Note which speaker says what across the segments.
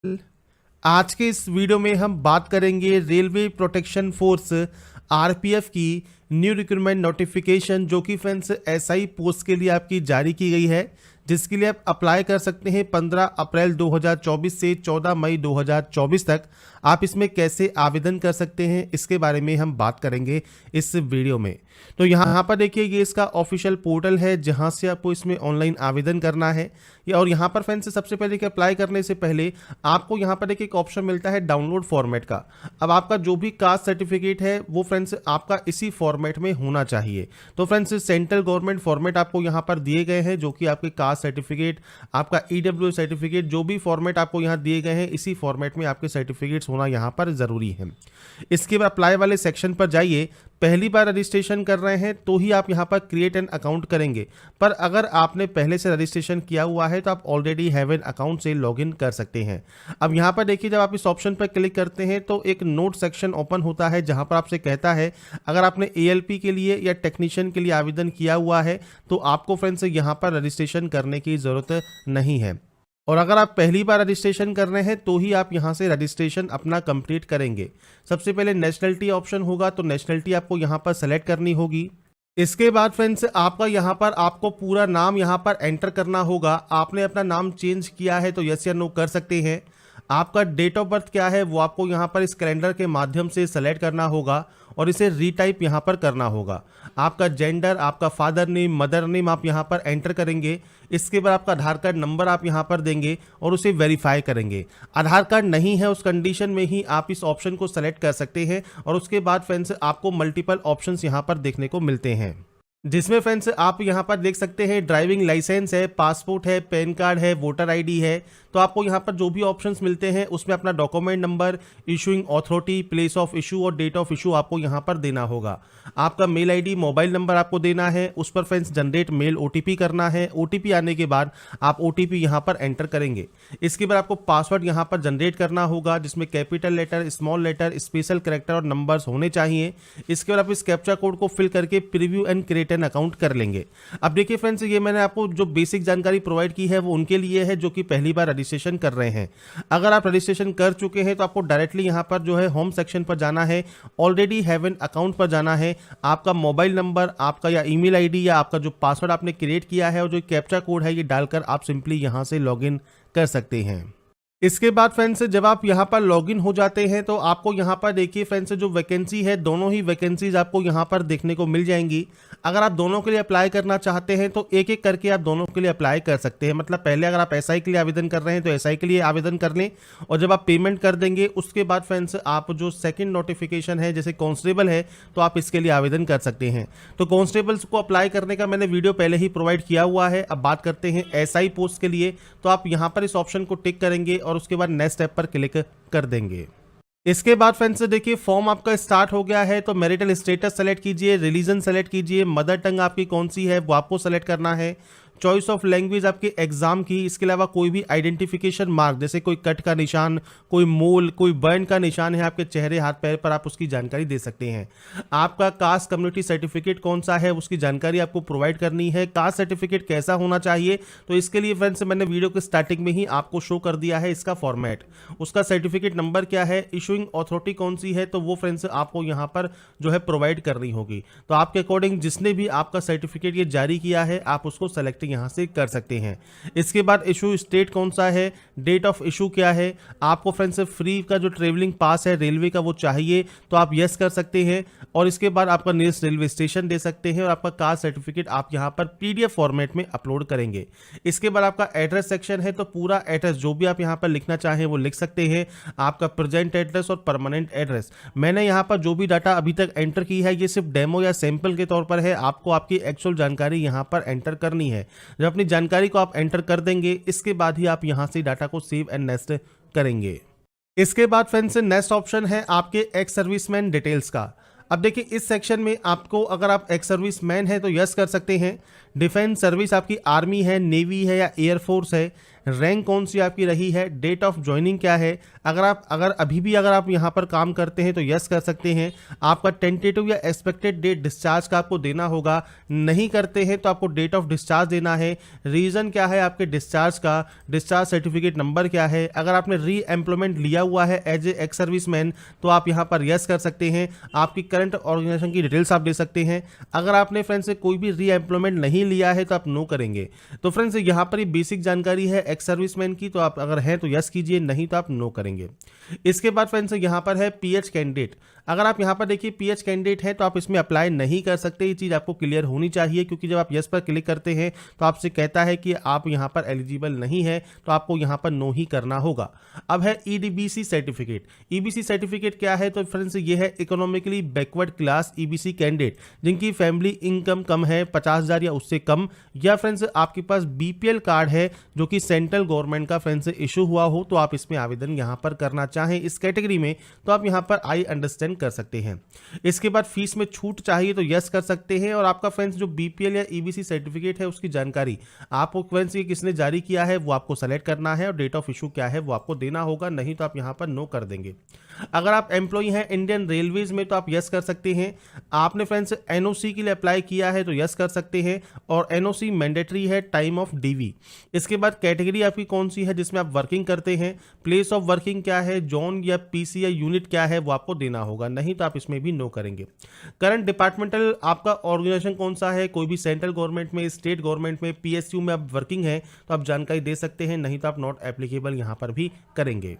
Speaker 1: आज के इस वीडियो में हम बात करेंगे रेलवे प्रोटेक्शन फोर्स आरपीएफ की न्यू रिक्रूटमेंट नोटिफिकेशन जो कि फ्रेंड्स एसआई पोस्ट के लिए आपकी जारी की गई है, जिसके लिए आप अप्लाई कर सकते हैं 15 अप्रैल 2024 से 14 मई 2024 तक। आप इसमें कैसे आवेदन कर सकते हैं इसके बारे में हम बात करेंगे इस वीडियो में। तो यहाँ पर देखिए, ये इसका ऑफिशियल पोर्टल है जहाँ से आपको इसमें ऑनलाइन आवेदन करना है। और यहाँ पर फ्रेंड्स सबसे पहले कि अप्लाई करने से पहले आपको यहाँ पर एक ऑप्शन मिलता है डाउनलोड फॉर्मेट का। अब आपका जो भी कास्ट सर्टिफिकेट है वो फ्रेंड्स आपका इसी फॉर्मेट में होना चाहिए। तो फ्रेंड्स सेंट्रल गवर्नमेंट फॉर्मेट आपको यहाँ पर दिए गए हैं, जो कि आपके कास्ट सर्टिफिकेट, आपका ईडब्ल्यू सर्टिफिकेट, जो भी फॉर्मेट आपको यहाँ दिए गए हैं इसी फॉर्मेट में आपके सर्टिफिकेट्स होना यहाँ पर ज़रूरी है। इसके बाद अप्लाई वाले सेक्शन पर जाइए। पहली बार रजिस्ट्रेशन कर रहे हैं तो ही आप यहाँ पर क्रिएट एन अकाउंट करेंगे, पर अगर आपने पहले से रजिस्ट्रेशन किया हुआ है तो आप ऑलरेडी हैव एन अकाउंट से लॉगिन कर सकते हैं। अब यहाँ पर देखिए, जब आप इस ऑप्शन पर क्लिक करते हैं तो एक नोट सेक्शन ओपन होता है जहाँ पर आपसे कहता है अगर आपने एएलपी के लिए या टेक्नीशियन के लिए आवेदन किया हुआ है तो आपको फ्रेंड्स यहाँ पर रजिस्ट्रेशन करने की ज़रूरत नहीं है। और अगर आप पहली बार रजिस्ट्रेशन कर रहे हैं तो ही आप यहां से रजिस्ट्रेशन अपना कंप्लीट करेंगे। सबसे पहले नेशनलिटी ऑप्शन होगा, तो नेशनलिटी आपको यहां पर सेलेक्ट करनी होगी। इसके बाद फ्रेंड्स आपका यहां पर आपको पूरा नाम यहां पर एंटर करना होगा। आपने अपना नाम चेंज किया है तो यस या नो कर सकते हैं। आपका डेट ऑफ बर्थ क्या है वो आपको यहाँ पर इस कैलेंडर के माध्यम से सेलेक्ट करना होगा और इसे रीटाइप यहाँ पर करना होगा। आपका जेंडर, आपका फादर नेम, मदर नेम आप यहाँ पर एंटर करेंगे। इसके बाद आपका आधार कार्ड नंबर आप यहाँ पर देंगे और उसे वेरीफाई करेंगे। आधार कार्ड नहीं है उस कंडीशन में ही आप इस ऑप्शन को सेलेक्ट कर सकते हैं। और उसके बाद फ्रेंड्स आपको मल्टीपल ऑप्शंस यहाँ पर देखने को मिलते हैं, जिसमें फ्रेंड्स आप यहाँ पर देख सकते हैं ड्राइविंग लाइसेंस है, पासपोर्ट है, पैन कार्ड है, वोटर आईडी है। तो आपको यहाँ पर जो भी ऑप्शंस मिलते हैं उसमें अपना document number, issuing authority, place of issue और डेट ऑफ इशू आपको यहाँ पर देना होगा। आपका मेल आईडी, मोबाइल नंबर आपको देना है, उस पर फ्रेंड्स जनरेट मेल ओटीपी करना है। ओटीपी आने के बाद आप ओटीपी यहाँ पर एंटर करेंगे। इसके बाद आपको पासवर्ड यहाँ पर जनरेट करना होगा जिसमें capital letter, small letter, special character और नंबर्स होने चाहिए। इसके बाद आप इस कैप्चा कोड को फिल करके preview and create an account कर लेंगे। अब देखिए फ्रेंड्स, ये मैंने आपको जो बेसिक जानकारी प्रोवाइड की है वो उनके लिए है जो कि पहली बार रजिस्ट्रेशन कर रहे हैं। अगर आप रजिस्ट्रेशन कर चुके हैं तो आपको डायरेक्टली यहाँ पर जो है होम सेक्शन पर जाना है, ऑलरेडी हैव एन अकाउंट पर जाना है। आपका मोबाइल नंबर, आपका या ईमेल आईडी या आपका जो पासवर्ड आपने क्रिएट किया है और जो कैप्चा कोड है ये डालकर आप सिंपली यहाँ से लॉगिन कर सकते हैं। इसके बाद फ्रेंड्स जब आप यहाँ पर लॉगिन हो जाते हैं तो आपको यहाँ पर देखिए फ्रेंड्स जो वैकेंसी है, दोनों ही वैकेंसीज आपको यहाँ पर देखने को मिल जाएंगी। अगर आप दोनों के लिए अप्लाई करना चाहते हैं तो एक एक करके आप दोनों के लिए अप्लाई कर सकते हैं। मतलब पहले अगर आप एसआई के लिए आवेदन कर रहे हैं तो एसआई के लिए आवेदन कर लें, और जब आप पेमेंट कर देंगे उसके बाद फ्रेंड्स आप जो सेकेंड नोटिफिकेशन है जैसे कांस्टेबल है तो आप इसके लिए आवेदन कर सकते हैं। तो कांस्टेबल्स को अप्लाई करने का मैंने वीडियो पहले ही प्रोवाइड किया हुआ है। अब बात करते हैं एसआई पोस्ट के लिए, तो आप यहाँ पर इस ऑप्शन को टिक करेंगे और उसके बाद नेक्स्ट स्टेप पर क्लिक कर देंगे। इसके बाद फ्रेंड्स देखिए फॉर्म आपका स्टार्ट हो गया है। तो मैरिटल स्टेटस सेलेक्ट कीजिए, रिलीजन सेलेक्ट कीजिए, मदर टंग आपकी कौन सी है वो आपको सेलेक्ट करना है, चॉइस ऑफ लैंग्वेज आपके एग्जाम की। इसके अलावा कोई भी आइडेंटिफिकेशन मार्क जैसे कोई कट का निशान, कोई मोल, कोई बर्न का निशान है आपके चेहरे, हाथ, पैर पर, आप उसकी जानकारी दे सकते हैं। आपका कास्ट कम्युनिटी सर्टिफिकेट कौन सा है उसकी जानकारी आपको प्रोवाइड करनी है। कास्ट सर्टिफिकेट कैसा होना चाहिए तो इसके लिए फ्रेंड्स मैंने वीडियो के स्टार्टिंग में ही आपको शो कर दिया है इसका फॉर्मेट। उसका सर्टिफिकेट नंबर क्या है, इशूइंग अथॉरिटी कौन सी है तो वो फ्रेंड्स आपको यहाँ पर जो है प्रोवाइड करनी होगी। तो आपके अकॉर्डिंग जिसने भी आपका सर्टिफिकेट ये जारी किया है आप उसको सेलेक्ट यहाँ से कर सकते हैं। इसके बाद इशू स्टेट कौन सा है, डेट ऑफ इशू क्या है। आपको फ्रेंड्स फ्री का जो ट्रेवलिंग पास है रेलवे का वो चाहिए तो आप यस कर सकते हैं। और इसके बाद आपका नियरेस्ट रेलवे स्टेशन दे सकते हैं और आपका कास्ट सर्टिफिकेट आप यहाँ पर पीडीएफ फॉर्मेट में अपलोड करेंगे। इसके बाद आपका एड्रेस सेक्शन है, तो पूरा एड्रेस जो भी आप यहाँ पर लिखना चाहें वो लिख सकते हैं। आपका प्रेजेंट एड्रेस और परमानेंट एड्रेस। मैंने यहाँ पर जो भी डाटा अभी तक एंटर की है ये सिर्फ डेमो या सैंपल के तौर पर है, आपको आपकी एक्चुअल जानकारी यहाँ पर एंटर करनी है। जब अपनी जानकारी को आप एंटर कर देंगे इसके बाद ही आप यहाँ से डाटा को सेव एंड नेक्स्ट करेंगे। इसके बाद फ्रेंड्स नेक्स्ट ऑप्शन है आपके एक्स सर्विसमैन डिटेल्स का। अब देखिए इस सेक्शन में आपको अगर आप एक्स सर्विसमैन है तो यस कर सकते हैं। डिफेंस सर्विस आपकी आर्मी है, नेवी है या एयरफोर्स है, रैंक कौन सी आपकी रही है, डेट ऑफ ज्वाइनिंग क्या है। अगर अभी भी अगर आप यहाँ पर काम करते हैं तो यस कर सकते हैं। आपका टेंटेटिव या एक्सपेक्टेड डेट डिस्चार्ज का आपको देना होगा, नहीं करते हैं तो आपको डेट ऑफ डिस्चार्ज देना है। रीज़न क्या है आपके डिस्चार्ज का, डिस्चार्ज सर्टिफिकेट नंबर क्या है। अगर आपने री एम्प्लॉयमेंट लिया हुआ है एज ए एक्स सर्विसमैन तो आप यहाँ पर यस कर सकते हैं। आपकी करंट ऑर्गेनाइजेशन की डिटेल्स आप दे सकते हैं। अगर आपने फ्रेंड्स से कोई भी री एम्प्लॉयमेंट नहीं लिया है तो आप नो करेंगे। तो फ्रेंड्स यहाँ पर ये बेसिक जानकारी है एक्स सर्विसमैन की, तो आप अगर हैं तो यस कीजिए, नहीं तो आप नो करेंगे। इसके बाद फ्रेंड्स यहाँ पर है पीएच कैंडिडेट। अगर आप यहाँ पर देखिए पीएच कैंडिडेट है तो आप इसमें अप्लाई नहीं कर सकते। ये चीज़ आपको क्लियर होनी चाहिए, क्योंकि जब आप यस पर क्लिक करते हैं तो आपसे कहता है कि आप यहाँ पर एलिजिबल नहीं है, तो आपको यहाँ पर नो ही करना होगा। अब है ईडीबीसी सर्टिफिकेट। ईबीसी सर्टिफिकेट क्या है, तो फ्रेंड्स ये है economically backward class EBC candidate जिनकी फैमिली इनकम कम है 50,000 या उससे कम, या फ्रेंड्स आपके पास बीपीएल कार्ड है जो कि सेंट्रल गवर्नमेंट का फ्रेंड्स इशू हुआ हो, तो आप इसमें आवेदन यहाँ पर करना चाहें इस कैटेगरी में, तो आप यहाँ पर आई अंडरस्टैंड कर सकते हैं। इसके बाद फीस में छूट चाहिए तो यस कर सकते हैं। और आपका फ्रेंड्स जो बीपीएल या ईबीसी सर्टिफिकेट है उसकी जानकारी आपको फ्रेंड्स ये किसने जारी किया है वो आपको सेलेक्ट करना है, और डेट ऑफ इशू क्या है वो आपको देना होगा, नहीं तो आप यहाँ पर नो कर देंगे। अगर आप एम्प्लॉई हैं इंडियन रेलवेज में तो आप यस कर सकते हैं। आपने फ्रेंड्स एनओसी के लिए अप्लाई किया है तो यस कर सकते हैं, और एनओसी मैंडेटरी है टाइम ऑफ डीवी। इसके बाद कैटेगरी आपकी कौन सी है जिसमें आप वर्किंग करते हैं, प्लेस ऑफ वर्किंग क्या है, जोन या पीसी या यूनिट क्या है वो आपको देना होगा, नहीं तो आप इसमें भी नो करेंगे। करंट डिपार्टमेंटल आपका ऑर्गेनाइजेशन कौन सा है, कोई भी सेंट्रल गवर्नमेंट में, स्टेट गवर्नमेंट में, पीएसयू में आप वर्किंग है तो आप जानकारी दे सकते हैं, नहीं तो आप नॉट एप्लीकेबल यहां पर भी करेंगे।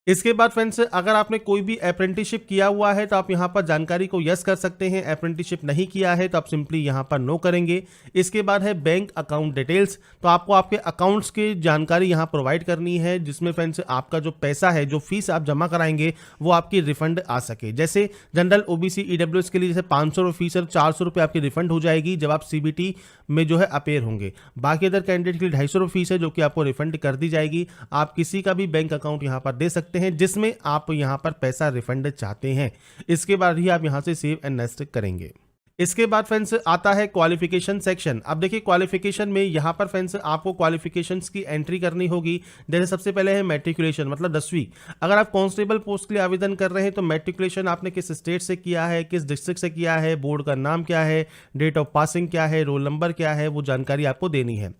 Speaker 1: इसके बाद फ्रेंड्स अगर आपने कोई भी अप्रेंटिसशिप किया हुआ है तो आप यहाँ पर जानकारी को यस कर सकते हैं। अप्रेंटिसशिप नहीं किया है तो आप सिंपली यहाँ पर नो करेंगे। इसके बाद है बैंक अकाउंट डिटेल्स, तो आपको आपके अकाउंट्स की जानकारी यहाँ प्रोवाइड करनी है, जिसमें फ्रेंड्स आपका जो पैसा है, जो फीस आप जमा कराएंगे वो आपकी रिफंड आ सके। जैसे जनरल ओबीसी ईडब्ल्यूएस के लिए जैसे 500 रुपये फीस है, 400 रुपये आपकी रिफंड हो जाएगी जब आप सीबीटी में जो है अपेयर होंगे। बाकी अदर कैंडिडेट के लिए 250 रुपये फीस है जो कि आपको रिफंड कर दी जाएगी। आप किसी का भी बैंक अकाउंट यहाँ पर दे सकते हैं जिसमें आप यहां पर पैसा रिफंड चाहते हैं। इसके बाद ही आप यहां से सेव एंड नेक्स्ट करेंगे। इसके बाद फ्रेंड्स आता है क्वालिफिकेशन सेक्शन। अब देखिए क्वालिफिकेशन में यहाँ पर फ्रेंड्स आपको क्वालिफिकेशंस की एंट्री करनी होगी। जैसे सबसे पहले है मैट्रिकुलेशन, मतलब 10वीं। अगर आप कांस्टेबल पोस्ट के लिए आवेदन कर रहे हैं तो मैट्रिकुलेशन आपने किस स्टेट से किया है, किस डिस्ट्रिक्ट से किया है, बोर्ड का नाम क्या है, डेट ऑफ पासिंग क्या है, रोल नंबर क्या है, वो जानकारी आपको देनी है।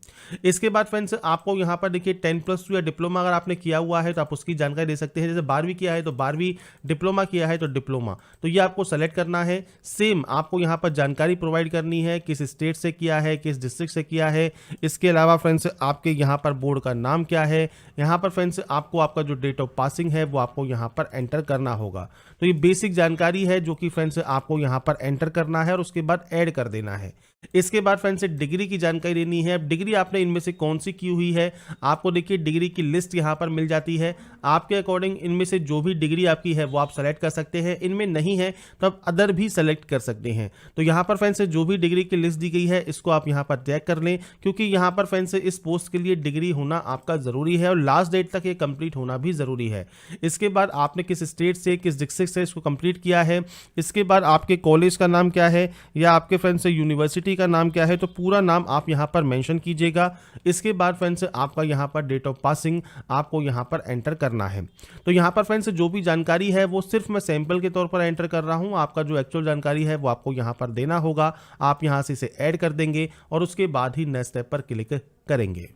Speaker 1: इसके बाद फ्रेंड्स आपको यहाँ पर देखिए 10+2 या डिप्लोमा अगर आपने किया हुआ है तो आप उसकी जानकारी दे सकते हैं। जैसे 12वीं किया है तो 12वीं, डिप्लोमा किया है तो डिप्लोमा, तो ये आपको सेलेक्ट करना है। सेम आपको यहाँ जानकारी प्रोवाइड करनी है, किस स्टेट से किया है, किस डिस्ट्रिक्ट से किया है। इसके अलावा फ्रेंड्स आपके यहाँ पर बोर्ड का नाम क्या है। यहाँ पर फ्रेंड्स आपको आपका जो डेट ऑफ पासिंग है वो आपको यहाँ पर एंटर करना होगा। तो ये बेसिक जानकारी है जो कि फ्रेंड्स आपको यहाँ पर एंटर करना है और उसके बाद ऐड कर देना है। इसके बाद फ्रेंड्स डिग्री की जानकारी देनी है। डिग्री आपने इनमें से कौन सी की हुई है, आपको देखिए डिग्री की लिस्ट यहाँ पर मिल जाती है। आपके अकॉर्डिंग इनमें से जो भी डिग्री आपकी है वो आप सेलेक्ट कर सकते हैं। इनमें नहीं है तो आप अदर भी सेलेक्ट कर सकते हैं। तो यहाँ पर फ्रेंड्स जो भी डिग्री की लिस्ट दी गई है इसको आप यहाँ पर चेक कर लें, क्योंकि यहाँ पर फ्रेंड्स इस पोस्ट के लिए डिग्री होना आपका ज़रूरी है और लास्ट डेट तक ये कंप्लीट होना भी ज़रूरी है। इसके बाद आपने किस स्टेट से, किस डिस्ट्रिक्ट से इसको कंप्लीट किया है। इसके बाद आपके कॉलेज का नाम क्या है या आपके फ्रेंड्स यूनिवर्सिटी का नाम क्या है, तो पूरा नाम आप यहां पर मेंशन कीजिएगा। इसके बाद फ्रेंड्स आपका यहां पर डेट ऑफ पासिंग आपको यहां पर एंटर करना है। तो यहां पर फ्रेंड्स जो भी जानकारी है वो सिर्फ मैं सैंपल के तौर पर एंटर कर रहा हूं। आपका जो एक्चुअल जानकारी है वो आपको यहां पर देना होगा। आप यहां से इसे ऐड कर देंगे और उसके बाद ही नेक्स्ट स्टेप पर क्लिक करेंगे।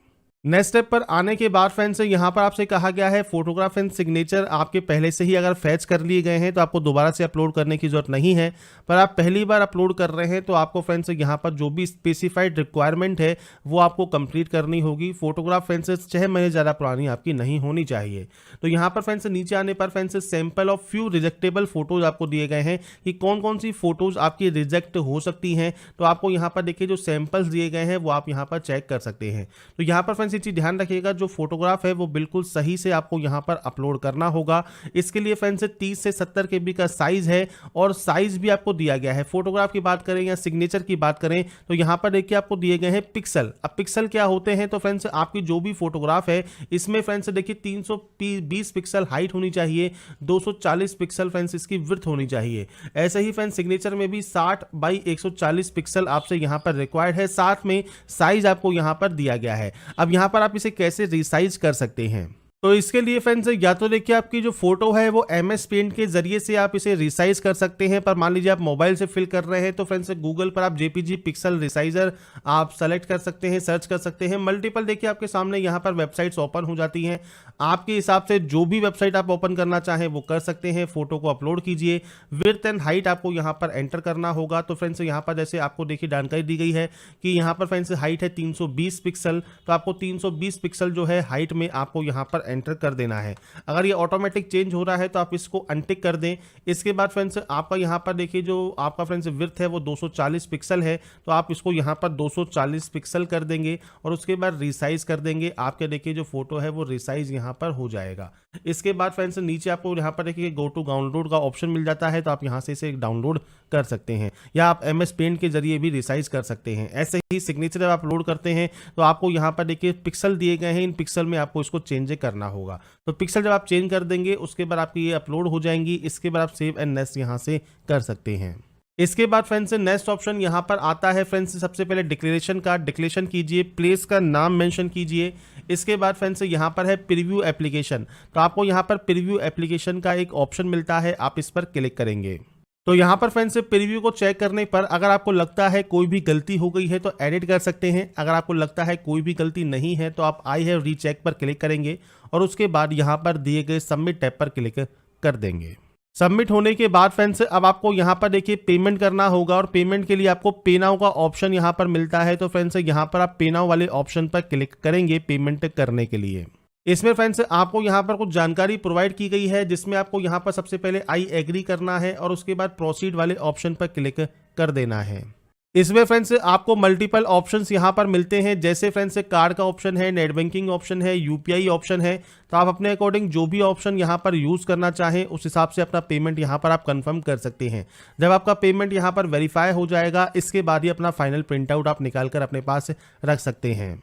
Speaker 1: नेक्स्ट स्टेप पर आने के बाद फ्रेंड्स यहाँ पर आपसे कहा गया है फोटोग्राफ एंड सिग्नेचर आपके पहले से ही अगर फैच कर लिए गए हैं तो आपको दोबारा से अपलोड करने की जरूरत नहीं है। पर आप पहली बार अपलोड कर रहे हैं तो आपको फ्रेंड्स यहाँ पर जो भी स्पेसिफाइड रिक्वायरमेंट है वो आपको कंप्लीट करनी होगी। फोटोग्राफ फ्रेंड्स 6 महीने ज़्यादा पुरानी आपकी नहीं होनी चाहिए। तो यहाँ पर फ्रेंड्स नीचे आने पर friends sample of few rejectable photos आपको दिए गए हैं कि कौन कौन सी फोटोज आपकी रिजेक्ट हो सकती हैं। तो आपको यहाँ पर देखिए जो सैंपल्स दिए गए हैं वो आप यहाँ पर चेक कर सकते हैं। तो यहाँ पर फ्रेंड्स ये चीज़ ध्यान रखिएगा, जो फोटोग्राफ है वो बिल्कुल सही से आपको यहाँ पर अपलोड करना होगा। इसके लिए फ्रेंड्स 30 से 70 KB का साइज है और साइज भी आपको दिया गया है। फोटोग्राफ की बात करें या सिग्नेचर की बात करें तो यहाँ पर देखिए आपको दिए गए हैं पिक्सल। अब पिक्सल क्या होते हैं, तो फ्रेंड्स आपकी जो भी फोटोग्राफ है इसमें फ्रेंड्स देखिए 320 पिक्सल हाइट होनी चाहिए, 240 पिक्सल फ्रेंड्स इसकी विड्थ होनी चाहिए। ऐसे ही फ्रेंड्स सिग्नेचर में भी 60 × 140 पिक्सल आपसे यहाँ पर रिक्वायर्ड है। साथ में साइज आपको यहाँ पर दिया गया है। अब यहाँ पर आप इसे कैसे रिसाइज कर सकते हैं। तो इसके लिए फ्रेंड्स या तो देखिए आपकी जो फोटो है वो MS पेंट के जरिए से आप इसे रिसाइज कर सकते हैं, पर मान लीजिए आप मोबाइल से फिल कर रहे हैं तो फ्रेंड्स गूगल पर आप JPG पिक्सल रिसाइजर आप सेलेक्ट कर सकते हैं, सर्च कर सकते हैं। मल्टीपल देखिए आपके सामने यहाँ पर वेबसाइट्स ओपन हो जाती हैं, आपके हिसाब से जो भी वेबसाइट आप ओपन करना चाहें वो कर सकते हैं। फोटो को अपलोड कीजिए, विड्थ एंड हाइट आपको यहाँ पर एंटर करना होगा। तो फ्रेंड्स यहाँ पर जैसे आपको देखिए जानकारी दी गई है कि यहाँ पर फ्रेंड्स हाइट है 320 पिक्सल, तो आपको 320 पिक्सल जो है हाइट में आपको यहाँ पर एंटर कर देना है। अगर ये ऑटोमेटिक चेंज हो रहा है तो आप इसको अनटिक कर दें। इसके बाद फ्रेंड्स आपका यहाँ पर देखिए जो आपका फ्रेंड्स विड्थ है वो 240 पिक्सल है, तो आप इसको यहाँ पर 240 पिक्सल कर देंगे और उसके बाद रिसाइज कर देंगे। आपके देखिए जो फोटो है वो रिसाइज यहाँ पर हो जाएगा। इसके बाद फ्रेंड्स नीचे आपको यहाँ पर देखिए गो टू डाउनलोड का ऑप्शन मिल जाता है, तो आप यहाँ से इसे डाउनलोड कर सकते हैं या आप MS पेंट के जरिए भी रिसाइज कर सकते हैं। ऐसे ही सिग्नेचर जब आप अपलोड करते हैं तो आपको यहाँ पर देखिए पिक्सल दिए गए हैं, इन पिक्सल में आपको इसको चेंज करना होगा। तो पिक्सल जब आप चेंज कर देंगे उसके बाद आपकी ये अपलोड हो जाएंगी। इसके बाद आप सेव एंड नेक्स्ट यहाँ से कर सकते हैं। इसके बाद फ्रेंड्स नेक्स्ट ऑप्शन यहाँ पर आता है। फ्रेंड्स सबसे पहले डिक्लेरेशन का डिक्लेरेशन कीजिए, प्लेस का नाम मेंशन कीजिए। इसके बाद फ्रेंड्स यहाँ पर है प्रीव्यू एप्लीकेशन, तो आपको यहाँ पर प्रीव्यू एप्लीकेशन का एक ऑप्शन मिलता है, आप इस पर क्लिक करेंगे। तो यहाँ पर फ्रेंड्स प्रीव्यू को चेक करने पर अगर आपको लगता है कोई भी गलती हो गई है तो एडिट कर सकते हैं। अगर आपको लगता है कोई भी गलती नहीं है तो आप आई हैव रीचेक पर क्लिक करेंगे और उसके बाद यहाँ पर दिए गए सबमिट टैब पर क्लिक कर देंगे। सबमिट होने के बाद फ्रेंड्स अब आपको यहाँ पर देखिए पेमेंट करना होगा और पेमेंट के लिए आपको पे नाउ का ऑप्शन यहाँ पर मिलता है। तो फ्रेंड्स यहाँ पर आप पे नाउ वाले ऑप्शन पर क्लिक करेंगे पेमेंट करने के लिए। इसमें फ्रेंड्स आपको यहाँ पर कुछ जानकारी प्रोवाइड की गई है, जिसमें आपको यहाँ पर सबसे पहले आई एग्री करना है और उसके बाद प्रोसीड वाले ऑप्शन पर क्लिक कर देना है। इसमें फ्रेंड्स आपको मल्टीपल ऑप्शंस यहाँ पर मिलते हैं, जैसे फ्रेंड्स कार्ड का ऑप्शन है, नेट बैंकिंग ऑप्शन है, UPI ऑप्शन है। तो आप अपने अकॉर्डिंग जो भी ऑप्शन यहाँ पर यूज़ करना चाहें उस हिसाब से अपना पेमेंट यहाँ पर आप कंफर्म कर सकते हैं। जब आपका पेमेंट यहाँ पर वेरीफाई हो जाएगा इसके बाद ही अपना फाइनल प्रिंट आउट आप निकाल कर अपने पास रख सकते हैं।